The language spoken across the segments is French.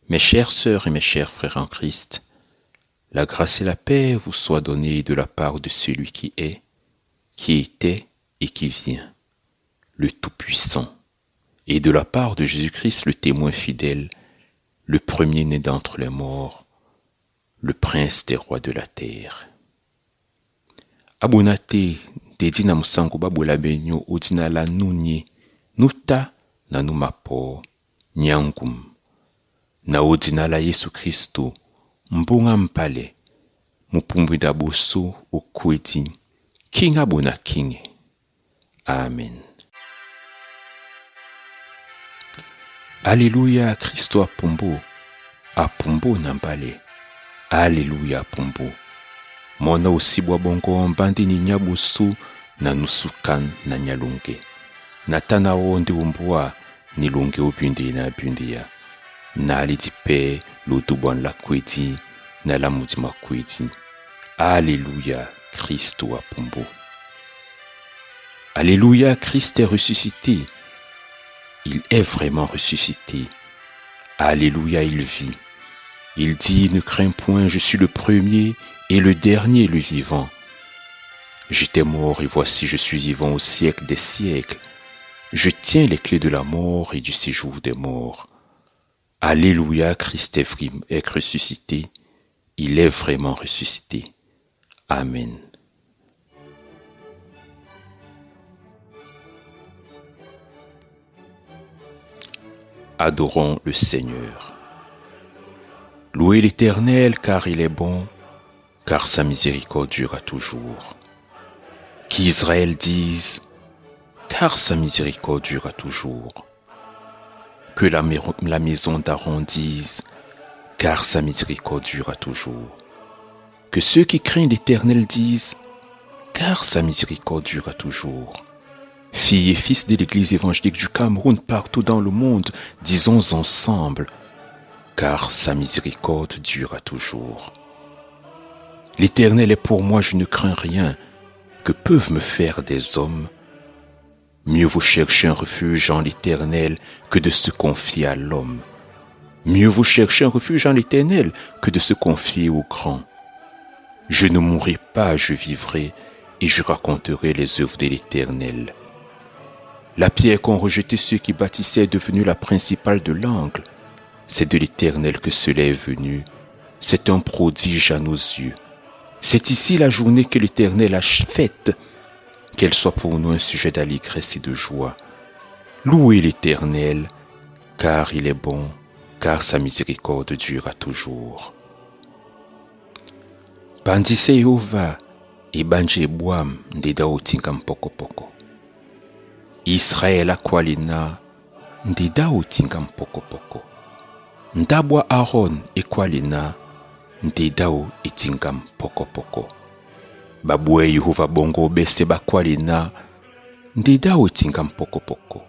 Mes chères sœurs et mes chers frères en Christ, la grâce et la paix vous soient données de la part de celui qui est, qui était et qui vient, le Tout-Puissant, et de la part de Jésus-Christ le témoin fidèle, le premier-né d'entre les morts, le prince des rois de la terre. Abonate dedi na musango babola benyo odina la nunye, nuta na numapo, nyangum. Na odina la Yesu Kristo, mbunga mpale, mupumbwi da boso okweti, kinga bona kinge. Amen. Alléluia, Kristo apumbo na mbale. Alléluia, apumbo. Mona osibwa bongo mbandi ni nyabusu na nusukan na nyalunge. Natana onde umbua ni lunge ubindi na bundia. Na alidipe lodubwan la kweti na la mudima kweti. Alléluia, Kristo apumbo. Alléluia, Christ est ressuscité. Il est vraiment ressuscité. Alléluia, il vit. Il dit, ne crains point, je suis le premier et le dernier, le vivant. J'étais mort et voici je suis vivant au siècle des siècles. Je tiens les clés de la mort et du séjour des morts. Alléluia, Christ est ressuscité. Il est vraiment ressuscité. Amen. Adorons le Seigneur. Louez l'Éternel car il est bon, car sa miséricorde durera toujours. Qu'Israël dise, car sa miséricorde durera toujours. Que la maison d'Aaron dise, car sa miséricorde durera toujours. Que ceux qui craignent l'Éternel disent, car sa miséricorde durera toujours. Filles et fils de l'Église évangélique du Cameroun partout dans le monde, disons ensemble, car sa miséricorde durera toujours. L'Éternel est pour moi, je ne crains rien. Que peuvent me faire des hommes? Mieux vaut chercher un refuge en l'Éternel que de se confier à l'homme. Mieux vaut chercher un refuge en l'Éternel que de se confier aux grands. Je ne mourrai pas, je vivrai, et je raconterai les œuvres de l'Éternel. La pierre qu'ont rejetée ceux qui bâtissaient est devenue la principale de l'angle. C'est de l'Éternel que cela est venu. C'est un prodige à nos yeux. C'est ici la journée que l'Éternel a faite. Qu'elle soit pour nous un sujet d'allégresse et de joie. Louez l'Éternel, car il est bon, car sa miséricorde durera toujours. Bandise Yehova, ebanje bwam ndida otinga mpokopoko. Israel akwalina ndida otinga mpokopoko. Ndabwa Aaron ekwalina ndida otinga mpokopoko. Babwe Yehova bongo bese bakwalina ndida otinga mpokopoko.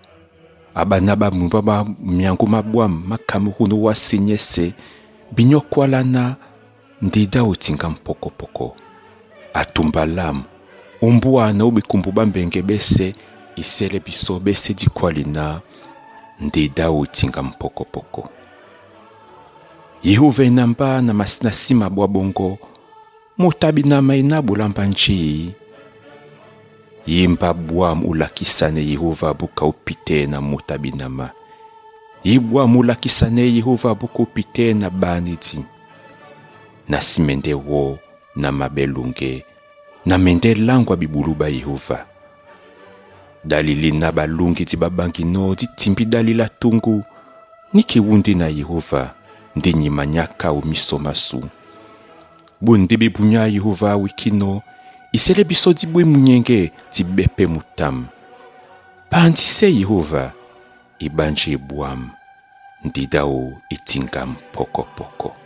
Abana bamubaba myangu mabwam makamuhunu wasinyese binyokwalana ndida otinga mpokopoko. Atumbalam umbuana ubikumbu bambenge bese isele biso bese dikwalina ndida otinga mpokopoko. Yehova inamba na masina bwa bongo motabi na maina bulamba nji. Yimba bwam ulakisane Yehova buka upite na motabi nama. Yibwam ulakisane Yehova buka upite na baniti. Na simende wo na mabelunge na mende langwa bibuluba Yehova. Dalili na balungi tibabangi no ditimbi dalila tungu. Niki wundi na Yehova ndi nyimanyaka umisomasu. Bonde bebunya Yehova wikino isele biso dibwe munyenge dibepe mutam. Pandise Yehova ibanje bwam ndidao itingam poko poko.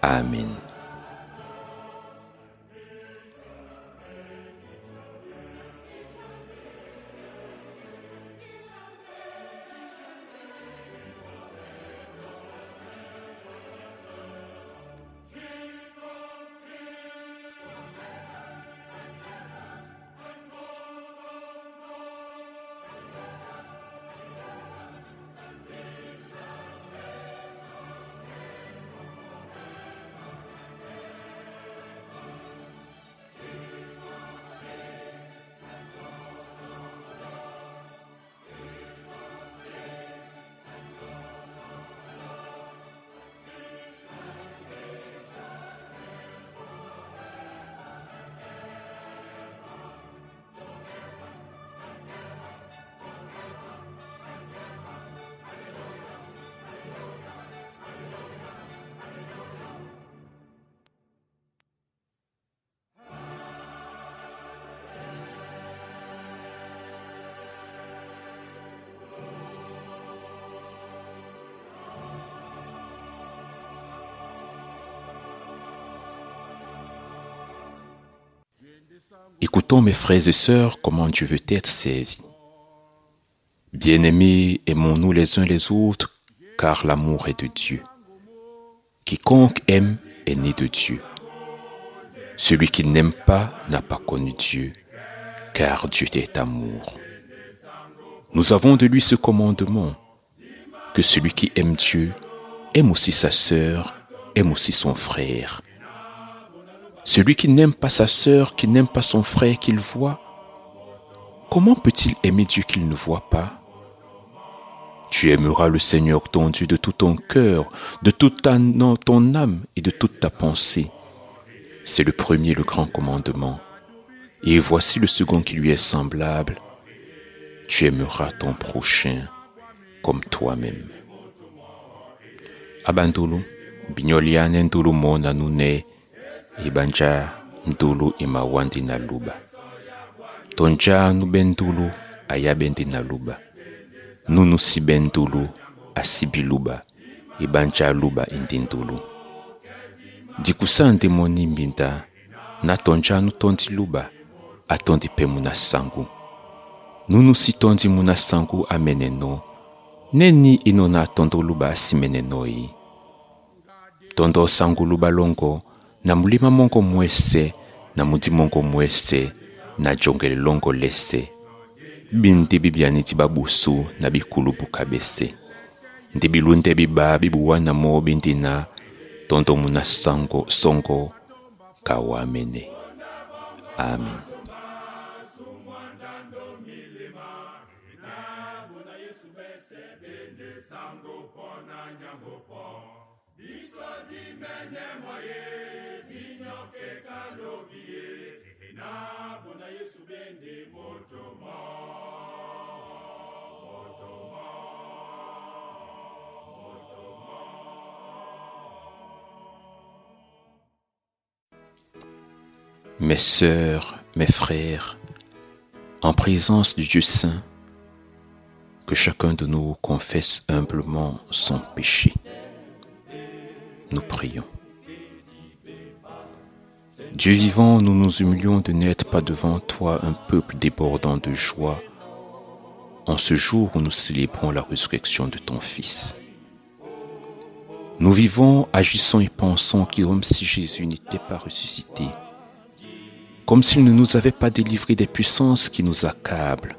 Amen. Écoutons mes frères et sœurs comment Dieu veut être servi. Bien-aimés, aimons-nous les uns les autres, car l'amour est de Dieu. Quiconque aime est né de Dieu. Celui qui n'aime pas n'a pas connu Dieu, car Dieu est amour. Nous avons de lui ce commandement, que celui qui aime Dieu aime aussi sa sœur, aime aussi son frère. Celui qui n'aime pas sa sœur, qui n'aime pas son frère qu'il voit, comment peut-il aimer Dieu qu'il ne voit pas? Tu aimeras le Seigneur ton Dieu de tout ton cœur, de toute ton âme et de toute ta pensée. C'est le premier, le grand commandement. Et voici le second qui lui est semblable. Tu aimeras ton prochain comme toi-même. Abandulu, binyoliane ndulu mona nune, ibanja ndulu imawandi na luba. Tonja nubendulu ayabendi na luba. Nunu sibendulu asibiluba, ibanja luba indindulu. Dikusande moni mbinda, na tonja nutondi luba, atondi pe munasangu. Nunu sitondi munasangu ameneno, neni inona tondo luba asimenenoi. Tondo sangu luba longo, na mulima mongo mwese, na mudi mongo mwese, na jongele longo lese. Bindi bibiani tibabusu na bikulubu kabese. Ndibilunde biba bibuwana mo bindina, tondo muna songo kawamene. Amen. Mes sœurs, mes frères, en présence du Dieu saint, que chacun de nous confesse humblement son péché. Nous prions. Dieu vivant, nous nous humilions de n'être pas devant toi un peuple débordant de joie en ce jour où nous célébrons la résurrection de ton Fils. Nous vivons, agissons et pensons comme si Jésus n'était pas ressuscité, comme s'il ne nous avait pas délivrés des puissances qui nous accablent.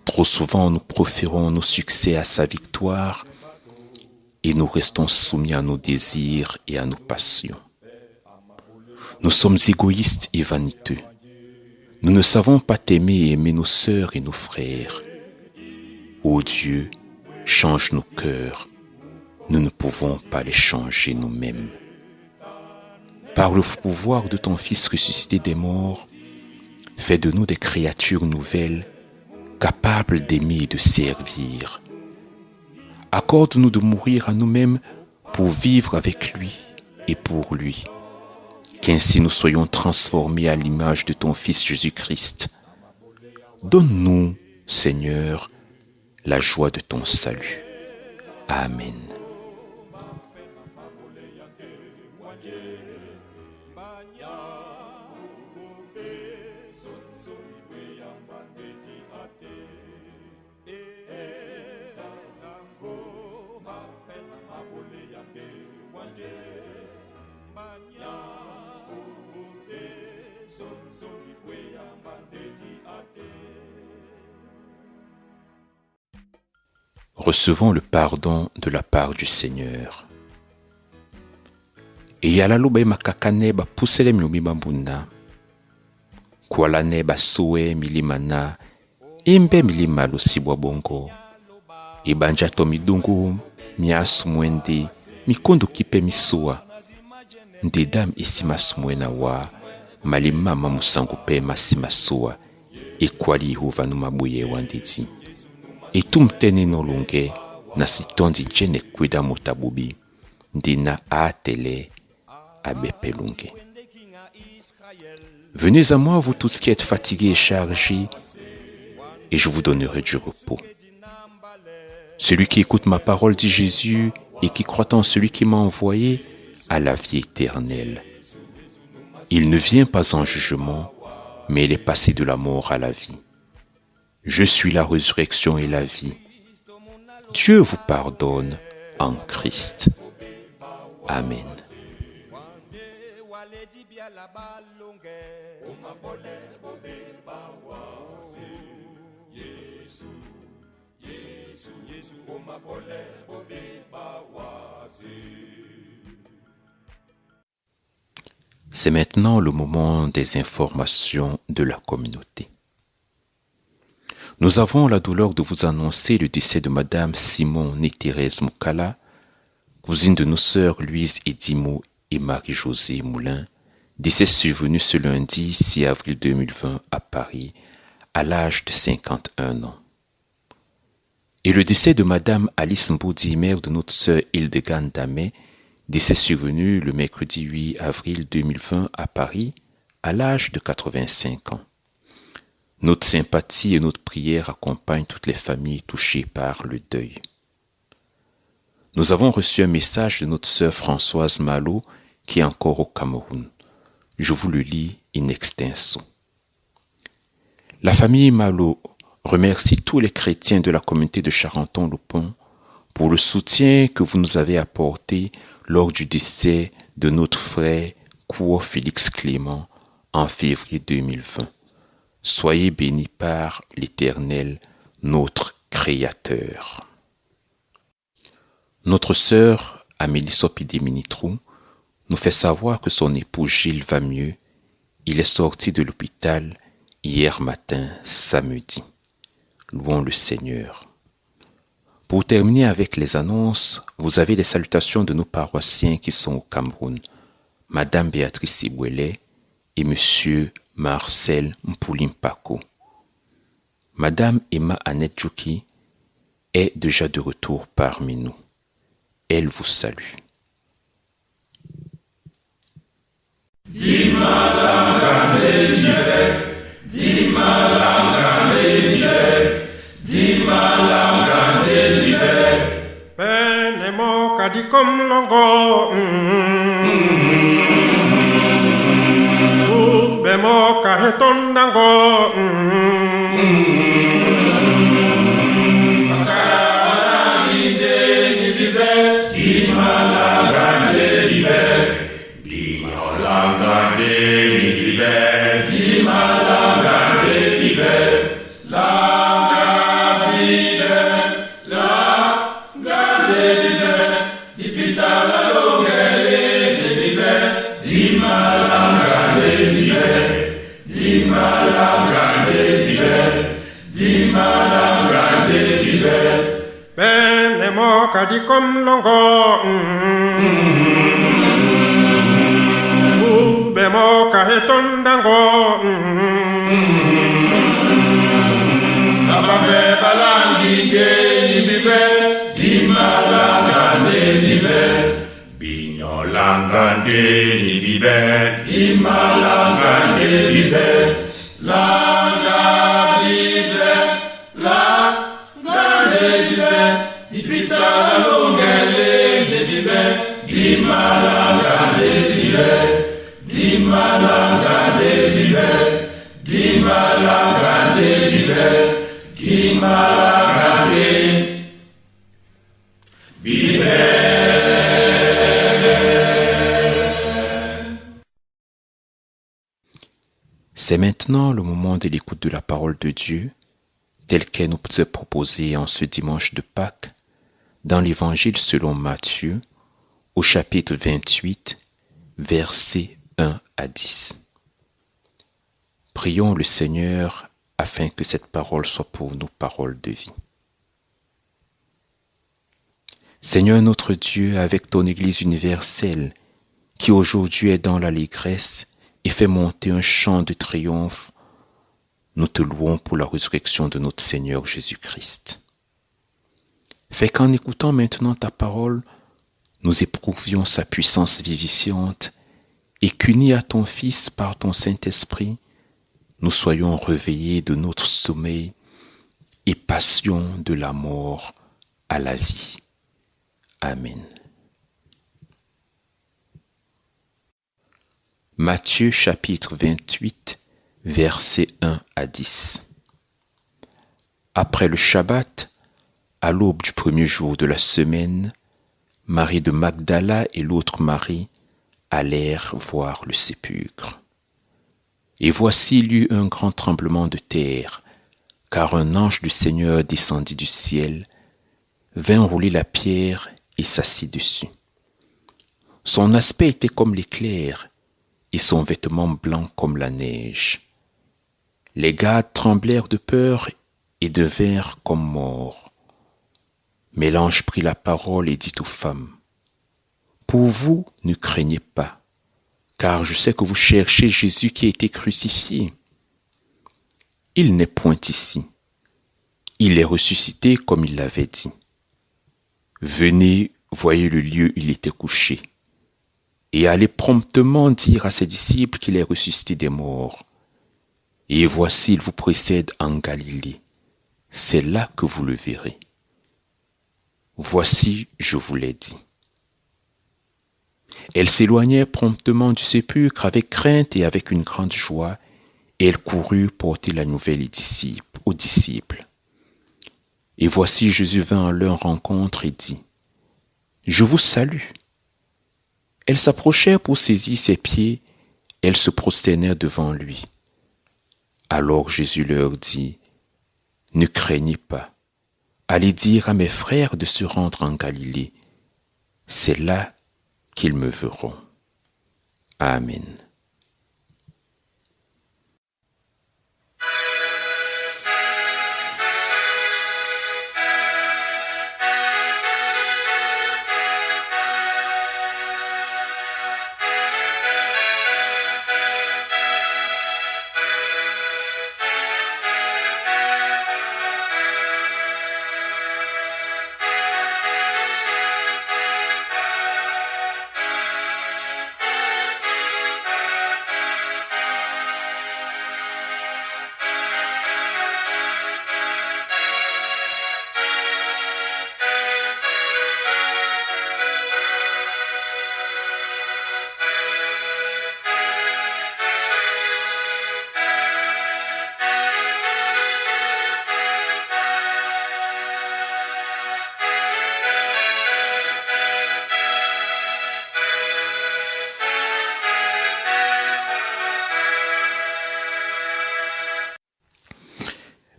Trop souvent, nous proférons nos succès à sa victoire et nous restons soumis à nos désirs et à nos passions. Nous sommes égoïstes et vaniteux. Nous ne savons pas t'aimer et aimer nos sœurs et nos frères. Ô Dieu, change nos cœurs. Nous ne pouvons pas les changer nous-mêmes. Par le pouvoir de ton Fils ressuscité des morts, fais de nous des créatures nouvelles, capables d'aimer et de servir. Accorde-nous de mourir à nous-mêmes pour vivre avec lui et pour lui, qu'ainsi nous soyons transformés à l'image de ton Fils Jésus-Christ. Donne-nous, Seigneur, la joie de ton salut. Amen. Recevons le pardon de la part du Seigneur. Et yalaluba makakane ba pusele miumi bambuna. Kwalane ba soe milimana. Imbe milima lusibwa bongo. Ibanja to midungu miasu mwende. Mikundu kipe misua. Ndidam isimasu mwena wa. Malimama musangu pe masimasua. Ikwali huvanu mabuye wanditi. Itumteni no lunge na sitondi jene kwida mutabubi ndina atele abepelunge. Venez à moi, vous tous qui êtes fatigués et chargés, et je vous donnerai du repos. Celui qui écoute ma parole, dit Jésus, et qui croit en celui qui m'a envoyé, a la vie éternelle. Il ne vient pas en jugement, mais il est passé de la mort à la vie. Je suis la résurrection et la vie. Dieu vous pardonne en Christ. Amen. C'est maintenant le moment des informations de la communauté. Nous avons la douleur de vous annoncer le décès de Madame Simon et Thérèse Moukala, cousine de nos sœurs Louise Edimo et Marie-Josée Moulin, décès survenu ce lundi 6 avril 2020 à Paris, à l'âge de 51 ans. Et le décès de Madame Alice Mboudi, mère de notre sœur Hildegard Damé, décès survenu le mercredi 8 avril 2020 à Paris, à l'âge de 85 ans. Notre sympathie et notre prière accompagnent toutes les familles touchées par le deuil. Nous avons reçu un message de notre sœur Françoise Malo, qui est encore au Cameroun. Je vous le lis in extenso. La famille Malo remercie tous les chrétiens de la communauté de Charenton-le-Pont pour le soutien que vous nous avez apporté lors du décès de notre frère Kouo Félix Clément en février 2020. Soyez bénis par l'Éternel, notre Créateur. Notre sœur Amélie Sopidé-Minitrou nous fait savoir que son époux Gilles va mieux. Il est sorti de l'hôpital hier matin, samedi. Louons le Seigneur. Pour terminer avec les annonces, vous avez les salutations de nos paroissiens qui sont au Cameroun, Madame Béatrice Ibouele et Monsieur Marcel Mpoulimpako. Madame Emma Annette Djouki est déjà de retour parmi nous. Elle vous salue. C'est maintenant le moment de l'écoute de la parole de Dieu, telle qu'elle nous est proposée en ce dimanche de Pâques, dans l'Évangile selon Matthieu, au chapitre 28, versets 1 à 10. Prions le Seigneur afin que cette parole soit pour nous parole de vie. Seigneur notre Dieu, avec ton Église universelle, qui aujourd'hui est dans l'allégresse et fait monter un chant de triomphe, nous te louons pour la résurrection de notre Seigneur Jésus-Christ. Fais qu'en écoutant maintenant ta parole, nous éprouvions sa puissance vivifiante et qu'unis à ton Fils par ton Saint-Esprit, nous soyons réveillés de notre sommeil et passions de la mort à la vie. Amen. Matthieu chapitre 28, versets 1 à 10. Après le Shabbat, à l'aube du premier jour de la semaine, Marie de Magdala et l'autre Marie allèrent voir le sépulcre. Et voici il y eut un grand tremblement de terre, car un ange du Seigneur descendit du ciel, vint rouler la pierre et s'assit dessus. Son aspect était comme l'éclair, et son vêtement blanc comme la neige. Les gardes tremblèrent de peur et devinrent comme morts. Mais l'ange prit la parole et dit aux femmes, « Pour vous, ne craignez pas, car je sais que vous cherchez Jésus qui a été crucifié. Il n'est point ici. Il est ressuscité comme il l'avait dit. Venez, voyez le lieu où il était couché, et allez promptement dire à ses disciples qu'il est ressuscité des morts. Et voici, il vous précède en Galilée. C'est là que vous le verrez. Voici, je vous l'ai dit. » Elle s'éloignait promptement du sépulcre avec crainte et avec une grande joie, et elle courut porter la nouvelle aux disciples. Et voici Jésus vint à leur rencontre et dit, « Je vous salue. » Elles s'approchèrent pour saisir ses pieds, elles se prosternèrent devant lui. Alors Jésus leur dit, « Ne craignez pas. Allez dire à mes frères de se rendre en Galilée. C'est là qu'ils me verront. » Amen.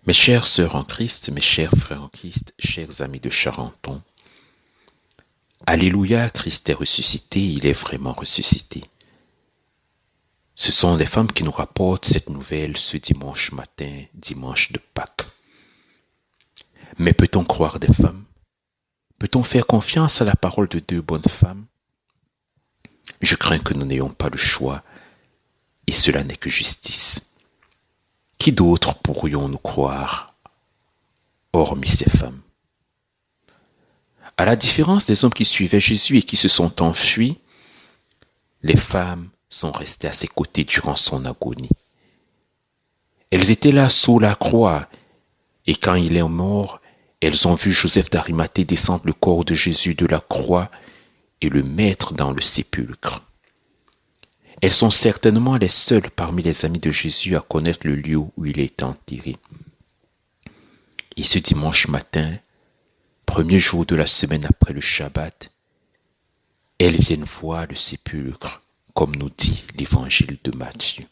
Mes chères sœurs en Christ, mes chers frères en Christ, chers amis de Charenton, Alléluia, Christ est ressuscité, il est vraiment ressuscité. Ce sont les femmes qui nous rapportent cette nouvelle ce dimanche matin, dimanche de Pâques. Mais peut-on croire des femmes? Peut-on faire confiance à la parole de deux bonnes femmes? Je crains que nous n'ayons pas le choix, et cela n'est que justice. Qui d'autre pourrions-nous croire, hormis ces femmes? À la différence des hommes qui suivaient Jésus et qui se sont enfuis, les femmes sont restées à ses côtés durant son agonie. Elles étaient là sous la croix, et quand il est mort, elles ont vu Joseph d'Arimathée descendre le corps de Jésus de la croix et le mettre dans le sépulcre. Elles sont certainement les seules parmi les amis de Jésus à connaître le lieu où il est enterré. Et ce dimanche matin, premier jour de la semaine après le Shabbat, elles viennent voir le sépulcre, comme nous dit l'évangile de Matthieu.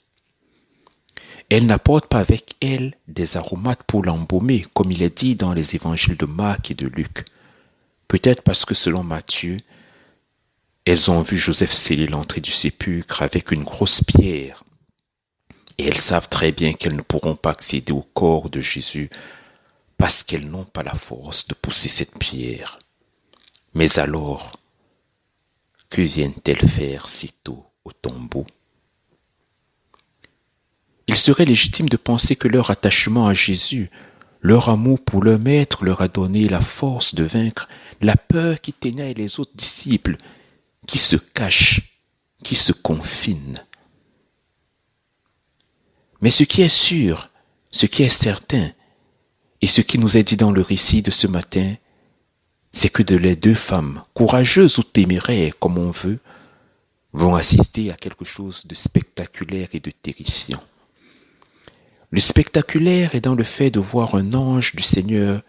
Elles n'apportent pas avec elles des aromates pour l'embaumer, comme il est dit dans les évangiles de Marc et de Luc. Peut-être parce que selon Matthieu, elles ont vu Joseph sceller l'entrée du sépulcre avec une grosse pierre. Et elles savent très bien qu'elles ne pourront pas accéder au corps de Jésus parce qu'elles n'ont pas la force de pousser cette pierre. Mais alors, que viennent-elles faire si tôt au tombeau? Il serait légitime de penser que leur attachement à Jésus, leur amour pour leur maître leur a donné la force de vaincre la peur qui tenait les autres disciples, qui se cachent, qui se confinent. Mais ce qui est sûr, ce qui est certain, et ce qui nous est dit dans le récit de ce matin, c'est que les deux femmes, courageuses ou téméraires comme on veut, vont assister à quelque chose de spectaculaire et de terrifiant. Le spectaculaire est dans le fait de voir un ange du Seigneur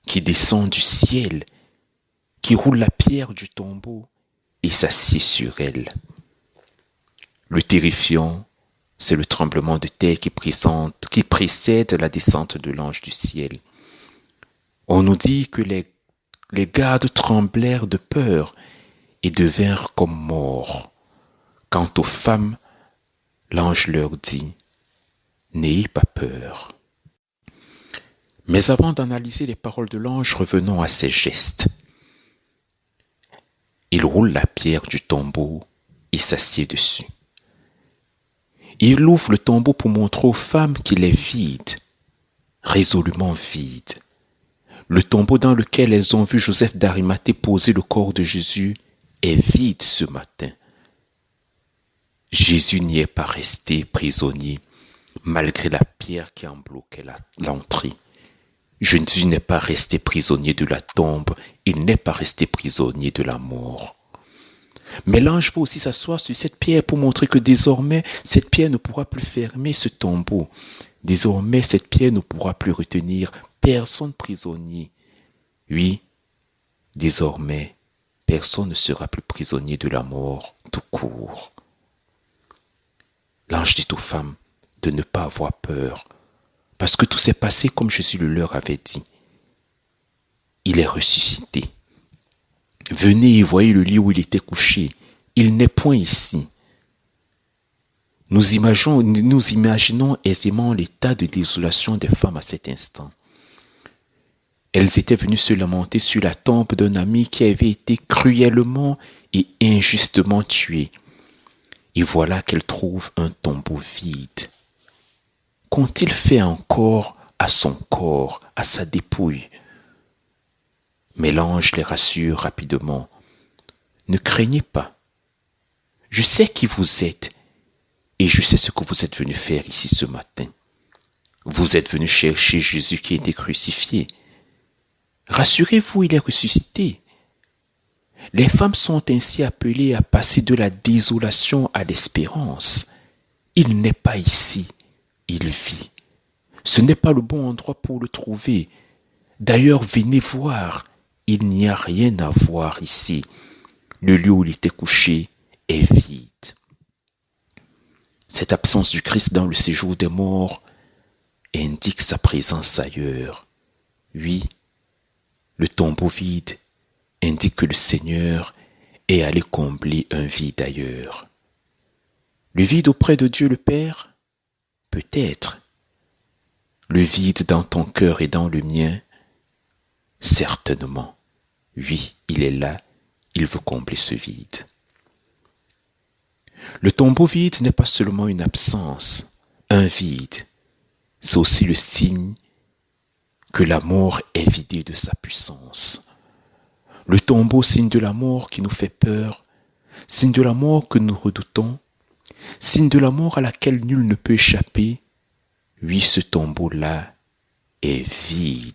qui descend du ciel, qui roule la pierre du tombeau et s'assied sur elle. Le terrifiant, c'est le tremblement de terre qui précède la descente de l'ange du ciel. On nous dit que les gardes tremblèrent de peur et devinrent comme morts. Quant aux femmes, l'ange leur dit « N'ayez pas peur ». Mais avant d'analyser les paroles de l'ange, revenons à ses gestes. Il roule la pierre du tombeau et s'assied dessus. Il ouvre le tombeau pour montrer aux femmes qu'il est vide, résolument vide. Le tombeau dans lequel elles ont vu Joseph d'Arimathée poser le corps de Jésus est vide ce matin. Jésus n'y est pas resté prisonnier, malgré la pierre qui en bloquait l'entrée. Jésus n'est pas resté prisonnier de la tombe, il n'est pas resté prisonnier de la mort. Mais l'ange va aussi s'asseoir sur cette pierre pour montrer que désormais, cette pierre ne pourra plus fermer ce tombeau. Désormais, cette pierre ne pourra plus retenir personne prisonnier. Oui, désormais, personne ne sera plus prisonnier de la mort tout court. L'ange dit aux femmes de ne pas avoir peur, parce que tout s'est passé comme Jésus le leur avait dit. Il est ressuscité. Venez et voyez le lit où il était couché. Il n'est point ici. Nous imaginons aisément l'état de désolation des femmes à cet instant. Elles étaient venues se lamenter sur la tombe d'un ami qui avait été cruellement et injustement tué. Et voilà qu'elles trouvent un tombeau vide. Qu'ont-ils fait encore à son corps, à sa dépouille? Mais l'ange les rassure rapidement. Ne craignez pas. Je sais qui vous êtes et je sais ce que vous êtes venus faire ici ce matin. Vous êtes venus chercher Jésus qui a été crucifié. Rassurez-vous, il est ressuscité. Les femmes sont ainsi appelées à passer de la désolation à l'espérance. Il n'est pas ici, il vit. Ce n'est pas le bon endroit pour le trouver. D'ailleurs, venez voir. Il n'y a rien à voir ici. Le lieu où il était couché est vide. Cette absence du Christ dans le séjour des morts indique sa présence ailleurs. Oui, le tombeau vide indique que le Seigneur est allé combler un vide ailleurs. Le vide auprès de Dieu le Père? Peut-être. Le vide dans ton cœur et dans le mien? Certainement. Oui, il est là, il veut combler ce vide. Le tombeau vide n'est pas seulement une absence, un vide. C'est aussi le signe que la mort est vidée de sa puissance. Le tombeau, signe de la mort qui nous fait peur, signe de la mort que nous redoutons, signe de la mort à laquelle nul ne peut échapper. Oui, ce tombeau-là est vide.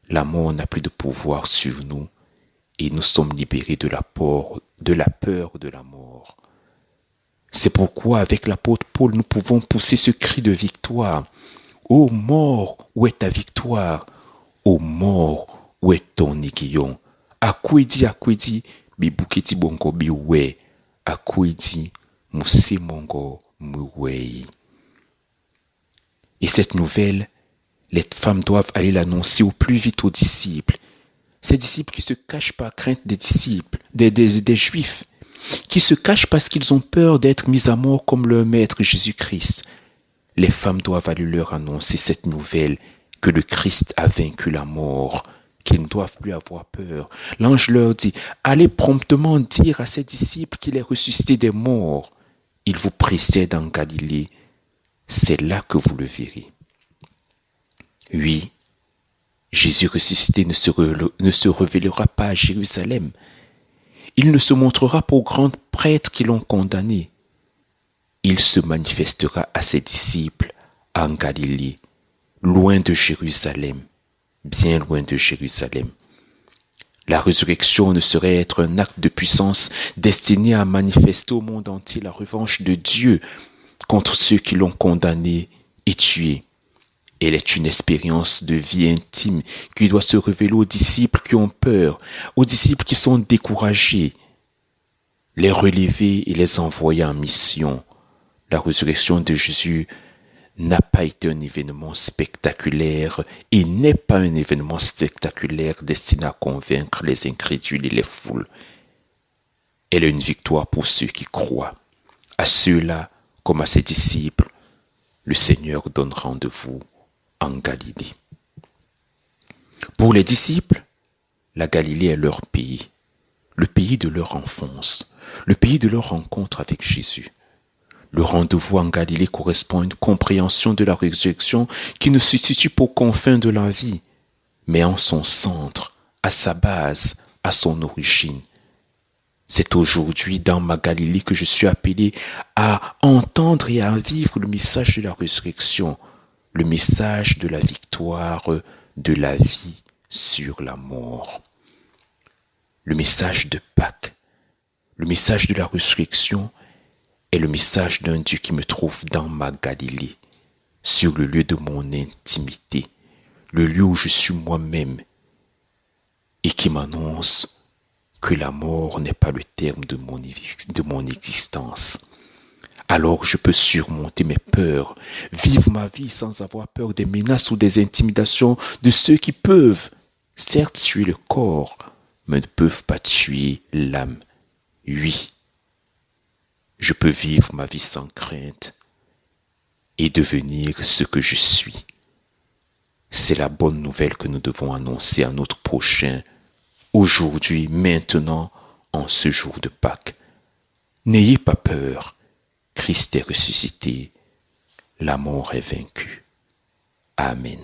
La mort n'a plus de pouvoir sur nous et nous sommes libérés de la peur de la mort. C'est pourquoi avec l'apôtre Paul nous pouvons pousser ce cri de victoire. Ô mort, où est ta victoire? Ô mort, où est ton aiguillon? Akwedi, bibuketi bongo biwe. Akwedi, mousse mongo mouwei. Et cette nouvelle, les femmes doivent aller l'annoncer au plus vite aux disciples. Ces disciples qui se cachent par crainte des disciples, des Juifs, qui se cachent parce qu'ils ont peur d'être mis à mort comme leur maître Jésus-Christ. Les femmes doivent aller leur annoncer cette nouvelle, que le Christ a vaincu la mort, qu'ils ne doivent plus avoir peur. L'ange leur dit, allez promptement dire à ses disciples qu'il est ressuscité des morts. Il vous précède en Galilée. C'est là que vous le verrez. Oui, Jésus ressuscité ne se révélera pas à Jérusalem. Il ne se montrera pas aux grands prêtres qui l'ont condamné. Il se manifestera à ses disciples en Galilée, loin de Jérusalem, bien loin de Jérusalem. La résurrection ne saurait être un acte de puissance destiné à manifester au monde entier la revanche de Dieu contre ceux qui l'ont condamné et tuer. Elle est une expérience de vie intime qui doit se révéler aux disciples qui ont peur, aux disciples qui sont découragés, les relever et les envoyer en mission. La résurrection de Jésus n'a pas été un événement spectaculaire et n'est pas un événement spectaculaire destiné à convaincre les incrédules et les foules. Elle est une victoire pour ceux qui croient. À ceux-là, comme à ses disciples, le Seigneur donne rendez-vous en Galilée. Pour les disciples, la Galilée est leur pays, le pays de leur enfance, le pays de leur rencontre avec Jésus. Le rendez-vous en Galilée correspond à une compréhension de la résurrection qui ne se situe pas aux confins de la vie, mais en son centre, à sa base, à son origine. C'est aujourd'hui dans ma Galilée que je suis appelé à entendre et à vivre le message de la résurrection, le message de la victoire de la vie sur la mort. Le message de Pâques, le message de la résurrection est le message d'un Dieu qui me trouve dans ma Galilée, sur le lieu de mon intimité, le lieu où je suis moi-même, et qui m'annonce que la mort n'est pas le terme de mon existence. Alors je peux surmonter mes peurs, vivre ma vie sans avoir peur des menaces ou des intimidations de ceux qui peuvent, certes, tuer le corps, mais ne peuvent pas tuer l'âme. Oui, je peux vivre ma vie sans crainte et devenir ce que je suis. C'est la bonne nouvelle que nous devons annoncer à notre prochain, aujourd'hui, maintenant, en ce jour de Pâques. N'ayez pas peur, Christ est ressuscité, la mort est vaincue. Amen.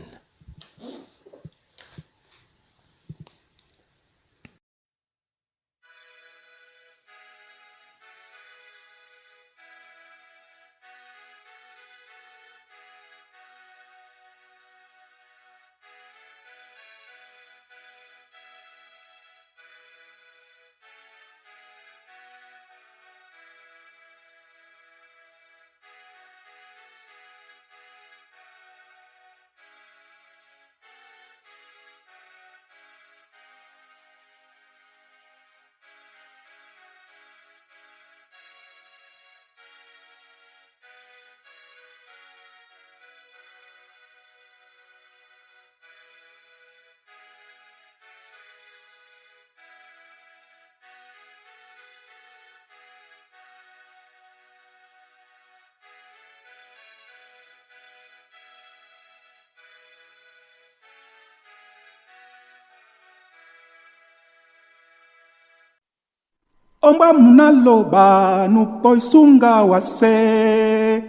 Omba munaloba nupoisunga wase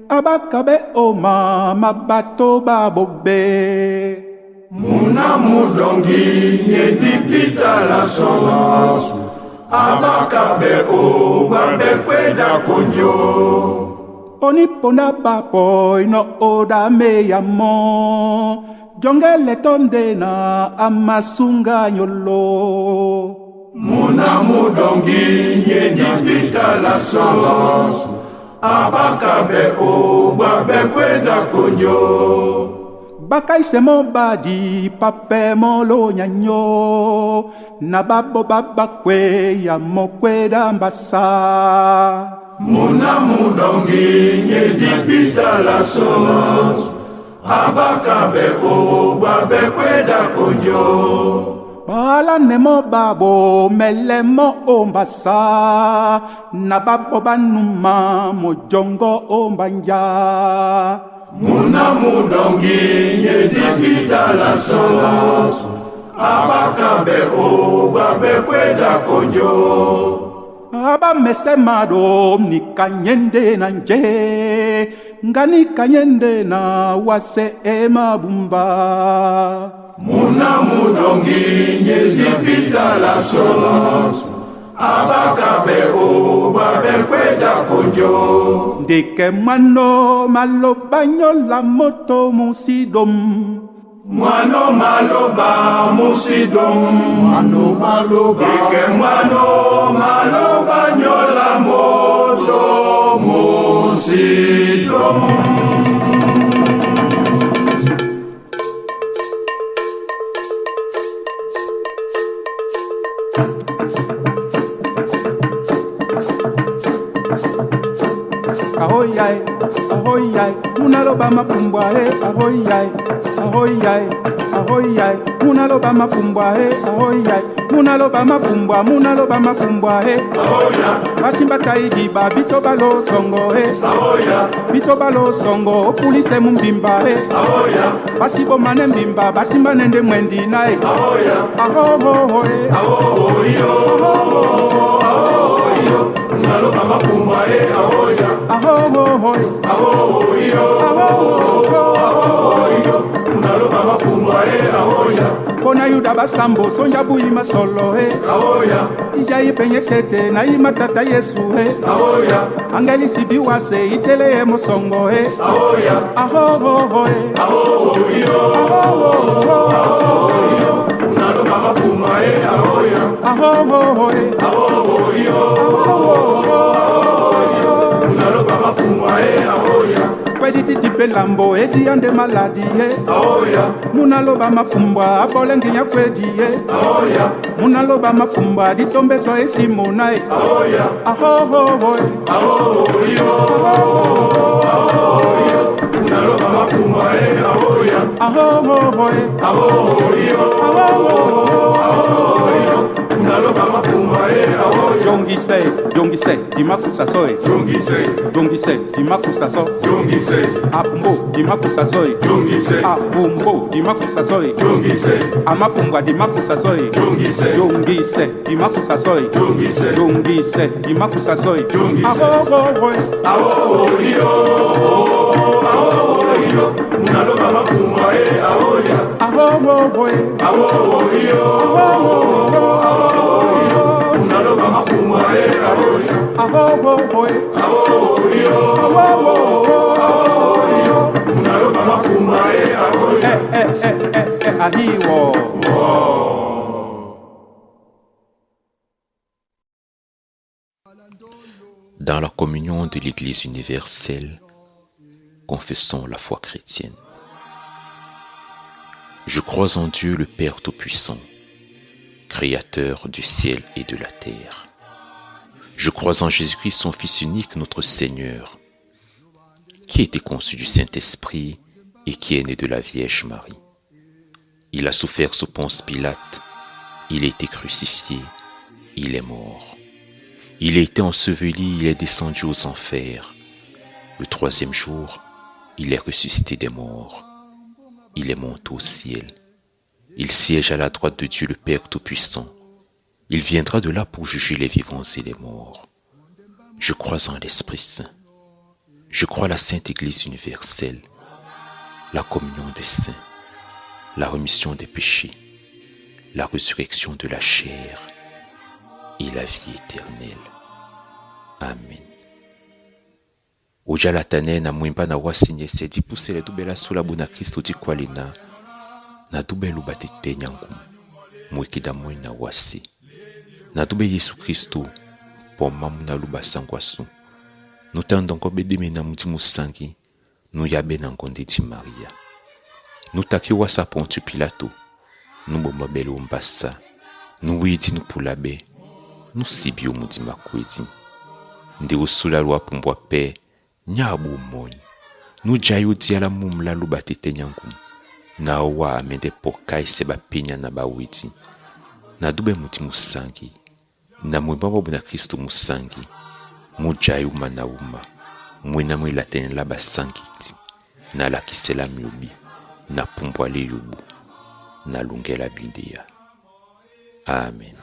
abakabe oma mabato babobe Muna muzongi nyedipita la solasu abakabe oma bekweda konjo oniponda papo ino oda meyamo jongele tonde na amasunga nyolo Muna mudongi nyedipita la solasu abakabe oma bekweda konjo Bakai semo badi pape molo nyanyo na babo babakwe ya mokwe dambasa Muna mudongi nyedipita la solasu abakabe oma bekweda konjo Bala nemo babo melemo ombasa na babo banuma mojongo ombanja Muna mudongi nyedipita la solasu abakabe oma bekweda konjo Aba mesemado nikanyende na nje ngani kanyende na wase emabumba Muna mudongi nyedipita la solasu abakabe oma bekweda konjo Deke mwano malobanyo la moto musidom Mwano maloba musidom Deke mwano maloba nyola moto musidom Ahoyai, ahoyai, munaloba mapumbwa ahoyai, ahoyai, ahoyai, munaloba mapumbwa ahoyai, munaloba mapumbwa ahoya, batimba taidi ba bito balo songo ahoya, bito balo songo police mumbimba ahoya, basibo mane mbimba batimba nende mwendi nae ahoya, ahohoe, ahoyo, ahoyo, munaloba mapumbwa ahoya, ahohoe, ahoyo, ahoyo, munaloba mapumbwa ahoya. Kona yuda basambo sonja buima solo ahoya, ija ipenyekete na imatata Yesu ahoya, angeli sibiwase itele mosongo ahoya, ahohoe, ahoyo, ahoyo, munaloba mapumbwa ahoya, ahohoe, ahoyo, munaloba mapumbwa ahoya. Kwediti tipe lambo eti ande maladi ahoya, munaloba mapumbwa abolenginya kwedi ahoya, munaloba mapumbwa ditombeso esimona ahoya, ahohoe, ahoyo, ahoyo, munaloba mapumbwa ahoya, ahohoe, ahoyo, ahoyo, munaloba mapumbwa ahoya. Jongise dimakusa soe, jongise dimakusa so, jongise apumbo dimakusa soe, jongise apumbo dimakusa soe, jongise amapumbwa dimakusa soe, jongise dimakusa soe, jongise dimakusa soe, ahohoe, ahoyo, ahoyo, munaloba mapumbwa ahoya, ahohoe, ahoyo, munaloba mapumbwa ahoya, ahohoe, ahoyo, munaloba mapumbwa ahoya. Ahiwo. Dans la communion de l'Église universelle, confessons la foi chrétienne. Je crois en Dieu le Père Tout-Puissant, Créateur du ciel et de la terre. Je crois en Jésus-Christ, son Fils unique, notre Seigneur, qui a été conçu du Saint-Esprit et qui est né de la Vierge Marie. Il a souffert sous Ponce Pilate, il a été crucifié, il est mort. Il a été enseveli, il est descendu aux enfers. Le troisième jour, il est ressuscité des morts. Il est monté au ciel. Il siège à la droite de Dieu le Père Tout-Puissant. Il viendra de là pour juger les vivants et les morts. Je crois en l'Esprit Saint. Je crois à la Sainte Église universelle, la communion des saints, la remission des péchés, la résurrection de la chair et la vie éternelle. Amen. Ujala tane na mwimba na wasinye sedi pusele dubela sula buna Kristo di kwalina na dube lubatete nyangu mwikida mwe na wasi na dube Yesu Kristo po mamu na luba sangwasu nutandongo bedeme na muti musangi nuyabe na ngonde di Maria nutaki wasa Pontu Pilato nubomba bele umbasa nuwidi nupulabe nusibi omudi makwedi ndi usula lwa pumbwa pe nyabu moni nujayu diala mumla lubatete nyangu na wa amende pokai seba penya na bawiti na dube muti musangi na mwebabo na Kristo musangi mujayu manauma mwena mwela tenela basangiti na lakisela myobi na pumbwale yubu na lungela bindia. Amen.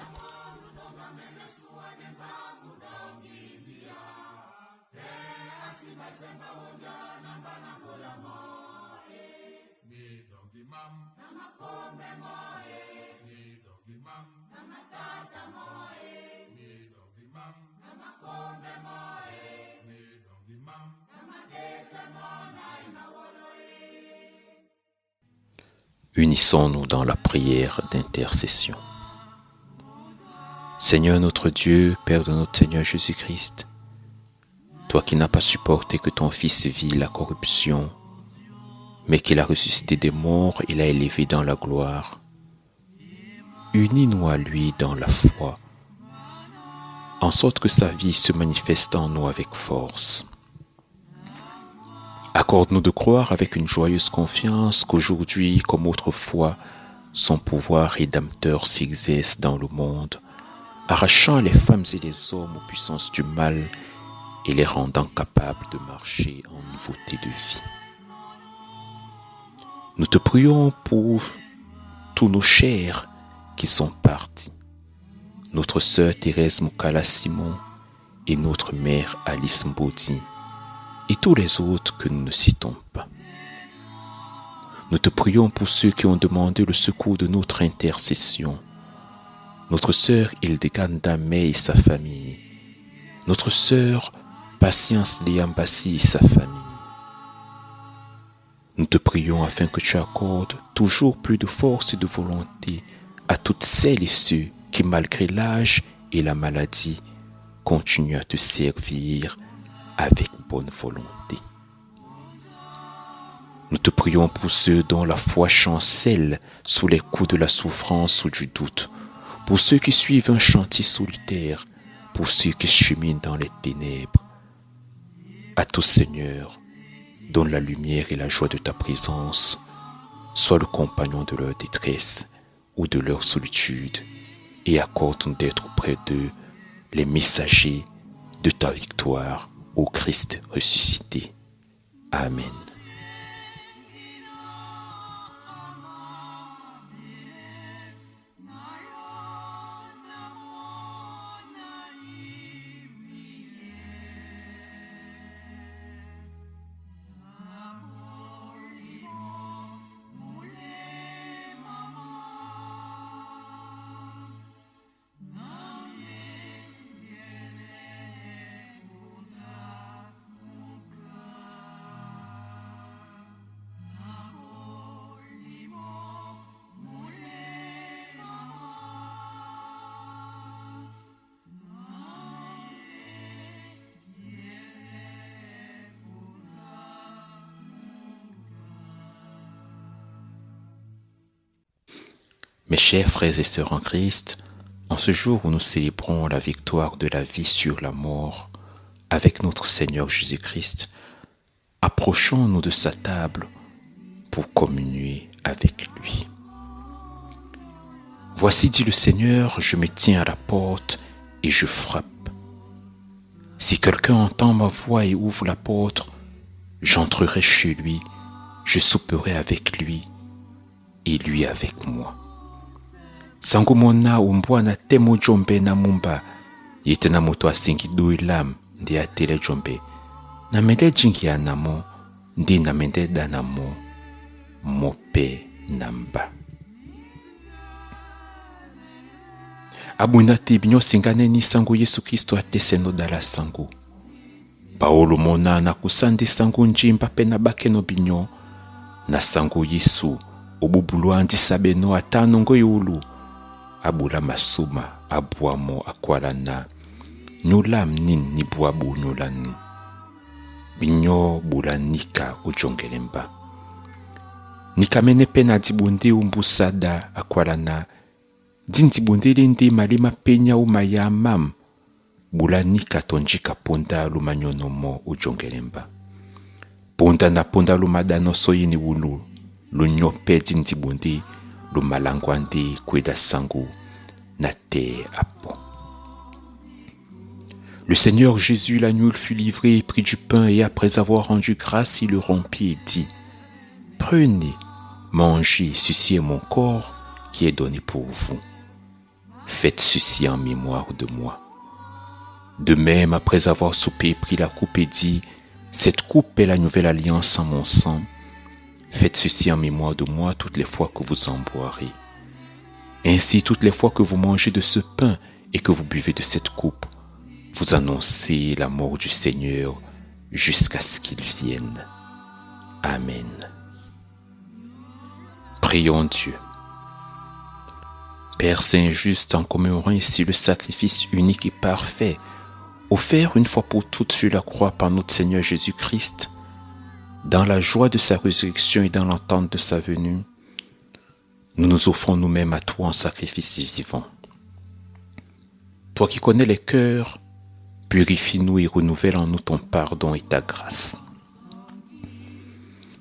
Unissons-nous dans la prière d'intercession. Seigneur notre Dieu, Père de notre Seigneur Jésus-Christ, toi qui n'as pas supporté que ton Fils vit la corruption, mais qu'il a ressuscité des morts et l'a élevé dans la gloire, unis-nous à lui dans la foi, en sorte que sa vie se manifeste en nous avec force. Accorde-nous de croire avec une joyeuse confiance qu'aujourd'hui, comme autrefois, son pouvoir rédempteur s'exerce dans le monde, arrachant les femmes et les hommes aux puissances du mal et les rendant capables de marcher en nouveauté de vie. Nous te prions pour tous nos chers qui sont partis, notre sœur Thérèse Moukala Simon et notre mère Alice Mbodi, et tous les autres que nous ne citons pas. Nous te prions pour ceux qui ont demandé le secours de notre intercession, notre sœur Hildegard Damé et sa famille, notre sœur Patience Liambassi et sa famille. Nous te prions afin que tu accordes toujours plus de force et de volonté à toutes celles et ceux qui, malgré l'âge et la maladie, continuent à te servir avec bonne volonté. Nous te prions pour ceux dont la foi chancelle sous les coups de la souffrance ou du doute, pour ceux qui suivent un chantier solitaire, pour ceux qui cheminent dans les ténèbres. À tous, Seigneur, donne la lumière et la joie de ta présence, sois le compagnon de leur détresse ou de leur solitude, et accorde-nous d'être auprès d'eux les messagers de ta victoire, ô Christ ressuscité. Amen. Mes chers frères et sœurs en Christ, en ce jour où nous célébrons la victoire de la vie sur la mort avec notre Seigneur Jésus-Christ, approchons-nous de sa table pour communier avec lui. Voici, dit le Seigneur, je me tiens à la porte et je frappe. Si quelqu'un entend ma voix et ouvre la porte, j'entrerai chez lui, je souperai avec lui et lui avec moi. Sangu mona umbwana temo jombe na mumba yete na moto asingi duilam ndi atele jombe na mende jingi ya namo ndi na mende danamo mope namba abunda tibinyo singane ni sangu Yesu Kristo ateseno dala sangu Paolo mona na kusande sangu njimba pena bakeno binyo na sangu Yesu obubulwa ndi sabeno atano ngoyulu abula masuma abuamo akwalana nyulam nin ni buabu nyulani binyo bulanika ujongelemba nikamene pena dibundi umbusada akwalana dindibundi lindi malima penya umayamam bulanika tonjika ponda lumanyonomo ujongelemba ponda na ponda lumadano soyini wulu lunyope dindibundi lumalangwandi kweda sangu na te apo. Le Seigneur Jésus l'agneau fut livré et prit du pain et après avoir rendu grâce, il le rompit et dit: Prenez, mangez, ceci est mon corps qui est donné pour vous. Faites ceci en mémoire de moi. De même, après avoir soupé, prit la coupe et dit: Cette coupe est la nouvelle alliance en mon sang. Faites ceci en mémoire de moi toutes les fois que vous en boirez. Ainsi, toutes les fois que vous mangez de ce pain et que vous buvez de cette coupe, vous annoncez la mort du Seigneur jusqu'à ce qu'il vienne. Amen. Prions Dieu. Père Saint juste, en commémorant ici le sacrifice unique et parfait, offert une fois pour toutes sur la croix par notre Seigneur Jésus-Christ, dans la joie de sa résurrection et dans l'entente de sa venue, nous nous offrons nous-mêmes à toi en sacrifice vivant. Toi qui connais les cœurs, purifie-nous et renouvelle en nous ton pardon et ta grâce.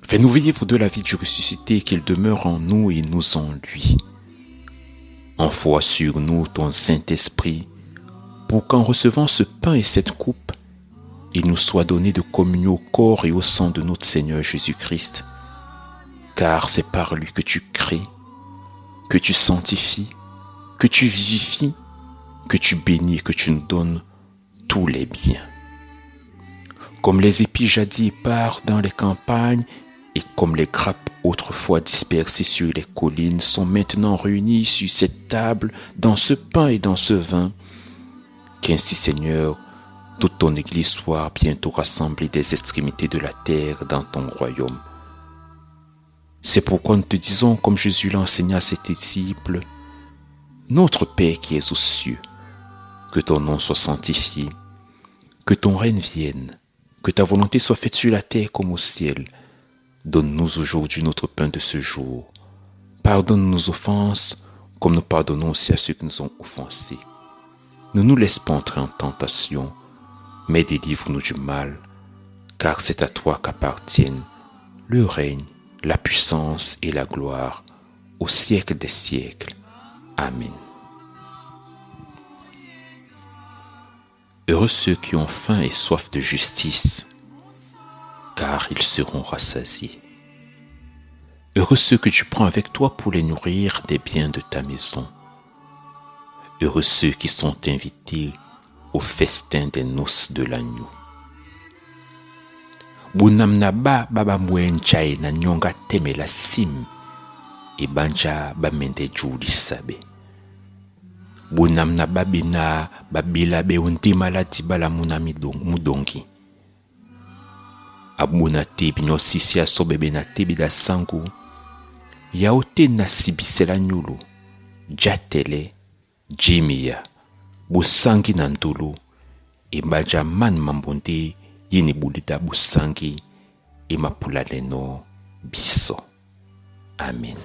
Fais-nous vivre de la vie du ressuscité, qu'il demeure en nous et nous en lui. Envoie sur nous ton Saint-Esprit, pour qu'en recevant ce pain et cette coupe, il nous soit donné de communion au corps et au sang de notre Seigneur Jésus-Christ, car c'est par lui que tu crées, que tu sanctifies, que tu vivifies, que tu bénis et que tu nous donnes tous les biens. Comme les épis jadis épars dans les campagnes et comme les grappes autrefois dispersées sur les collines sont maintenant réunies sur cette table, dans ce pain et dans ce vin, qu'ainsi, Seigneur, toute ton Église soit bientôt rassemblée des extrémités de la terre dans ton royaume. C'est pourquoi nous te disons, comme Jésus l'enseigna à ses disciples, Notre Père qui es aux cieux, que ton nom soit sanctifié, que ton règne vienne, que ta volonté soit faite sur la terre comme au ciel. Donne-nous aujourd'hui notre pain de ce jour. Pardonne nos offenses, comme nous pardonnons aussi à ceux qui nous ont offensés. Ne nous laisse pas entrer en tentation, mais délivre-nous du mal, car c'est à toi qu'appartiennent le règne, la puissance et la gloire, au siècle des siècles. Amen. Heureux ceux qui ont faim et soif de justice, car ils seront rassasiés. Heureux ceux que tu prends avec toi pour les nourrir des biens de ta maison. Heureux ceux qui sont invités au festin des noces de l'agneau. Bunam na ba baba mwenchai na nyonga teme la sim, e banja ba mende juli sabe. Bunam na babina babila be untima la tibala munami mudongi. Abuna tebi no sisi aso bebe na tebi da sangu. Yaote na sibisela nyulu, jatele, jimia, busangi na ndulu, e baja man mambonde yini bulita busangi, e mapula leno biso. Amen.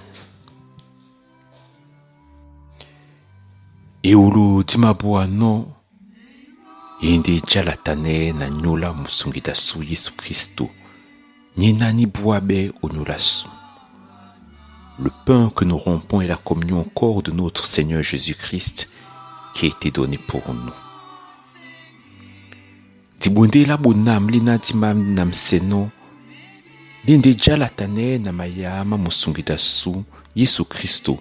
Eulu dimabua no, indi jalatane na nyola musungida su Yesu Christo, nyenani buabe onyola su. Le pain que nous rompons est la communion au corps de notre Seigneur Jésus-Christ qui a été donné pour nous. Tibunde la bunam lina timam nam seno, linde jalatane na mayama musungida su Yesu Christo,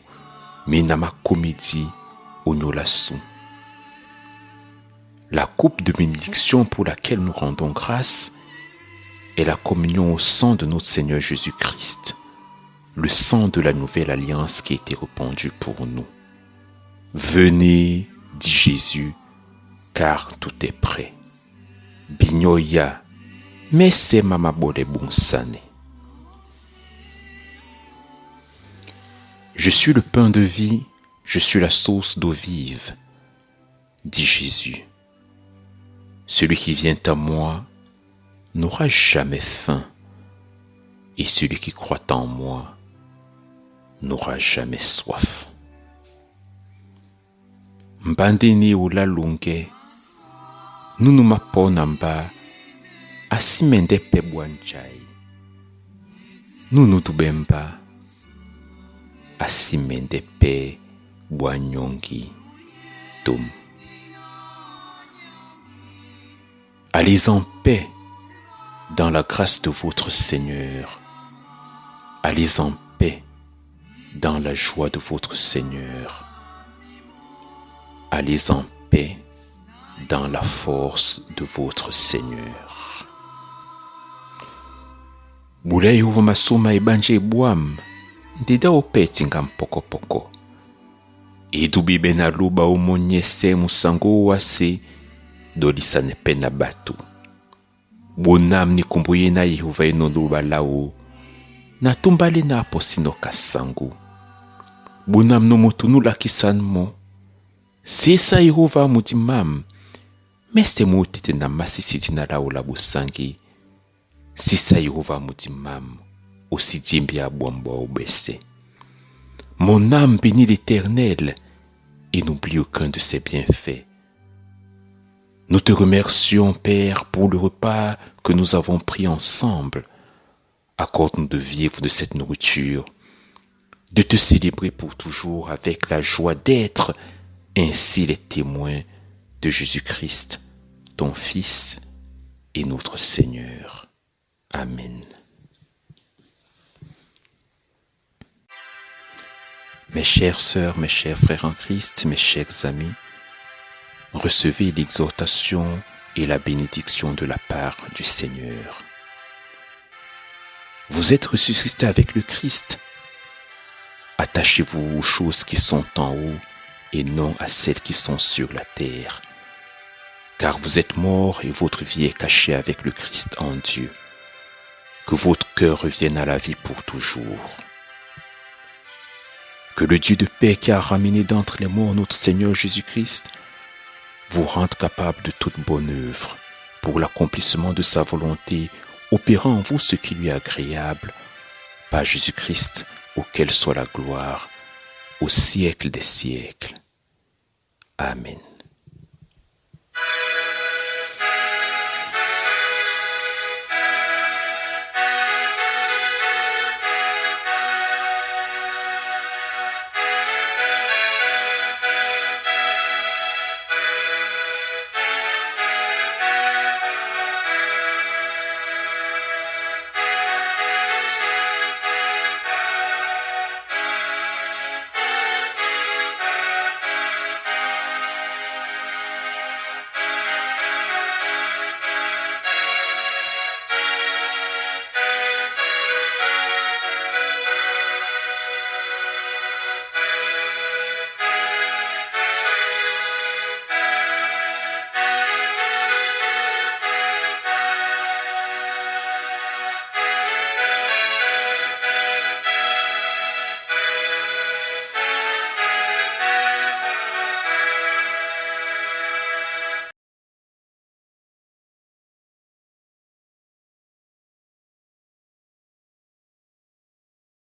mais nama comédie onyola su. La coupe de bénédiction pour laquelle nous rendons grâce est la communion au sang de notre Seigneur Jésus-Christ, le sang de la nouvelle alliance qui a été répandu pour nous. Venez, dit Jésus, car tout est prêt. Bignoya, mais c'est mamabole bonsane. Je suis le pain de vie, je suis la source d'eau vive, dit Jésus. Celui qui vient à moi n'aura jamais faim, et celui qui croit en moi n'aura jamais soif. Mbandeni ula lunge, nunu maponamba, asimende pe bwanchai. Nunu dubemba, asimende pe bwanyongi tum. Allez en paix dans la grâce de votre Seigneur. Allez en paix dans la joie de votre Seigneur. Allez en paix dans la force de votre Seigneur. Bulei uva masuma ibanje buam, ndida opeti ngam poko poko. Idubibe na luba umonyese musango wase, dolisa ne pena batu. Bonam ni kumbuye na Yehova ino luba lao, na tumbali na aposino kasangu. Bonam no motunu la kisanmo, sisa Yehova mudimam, mese mutite na masisi na lao la busangi, sisa Yehova mudimam, osidimbi abwamba obese. Mon âme bénit l'Éternel et n'oublie aucun de ses bienfaits. Nous te remercions, Père, pour le repas que nous avons pris ensemble. Accorde-nous de vivre de cette nourriture, de te célébrer pour toujours avec la joie d'être ainsi les témoins de Jésus-Christ, ton Fils et notre Seigneur. Amen. Mes chères sœurs, mes chers frères en Christ, mes chers amis, recevez l'exhortation et la bénédiction de la part du Seigneur. Vous êtes ressuscités avec le Christ. Attachez-vous aux choses qui sont en haut et non à celles qui sont sur la terre. Car vous êtes morts et votre vie est cachée avec le Christ en Dieu. Que votre cœur revienne à la vie pour toujours. Que le Dieu de paix qui a ramené d'entre les morts notre Seigneur Jésus-Christ vous rende capable de toute bonne œuvre pour l'accomplissement de sa volonté, opérant en vous ce qui lui est agréable, par Jésus-Christ, auquel soit la gloire au siècle des siècles. Amen.